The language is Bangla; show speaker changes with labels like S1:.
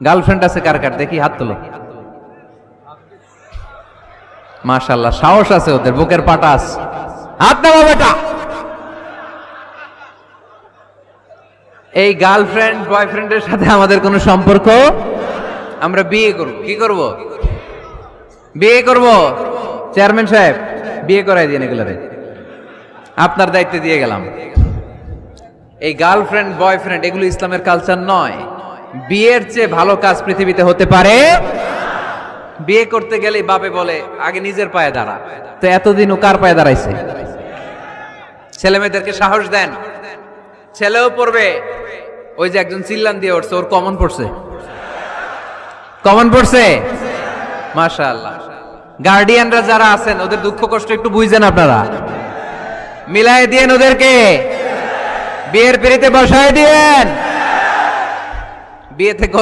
S1: গার্লফ্রেন্ড আছে কার কার দেখি হাত তোলো। মাশাআল্লাহ, সাহস আছে ওদের, বুকের পাটা আছে। হাত নামাও বেটা। এই গার্লফ্রেন্ড বয়ফ্রেন্ডের সাথে আমাদের কোনো সম্পর্ক, আমরা বিয়ে করব। কি করব? বিয়ে করব। চেয়ারম্যান সাহেব বিয়ে করাই দিন এগুলারে, আপনার দায়িত্বে দিয়ে গেলাম। এই গার্লফ্রেন্ড বয়ফ্রেন্ড এগুলো ইসলামের কালচার নয়। বিয়ের চেয়ে ভালো কাজ পৃথিবীতে হতে পারে। বিয়ে করতে গেলে বাপে বলে আগে নিজের পায়ে দাঁড়া। তো এতদিন ও কার পায়ে দাঁড়াইছে? ছেলে মেয়েদেরকে সাহস দেন, ছেলেও পড়বে। ওই যে একজন চিল্লান দিয়ে উঠছে, ওর কমন পড়ছে, কমন পড়ছে। মাশাআল্লাহ। গার্ডিয়ানরা যারা আছেন ওদের দুঃখ কষ্ট একটু বুঝছেন আপনারা, মিলাই দিয়েন ওদেরকে, বিয়ের পিড়িতে বসায় দিয়েন। বিয়ে থেকে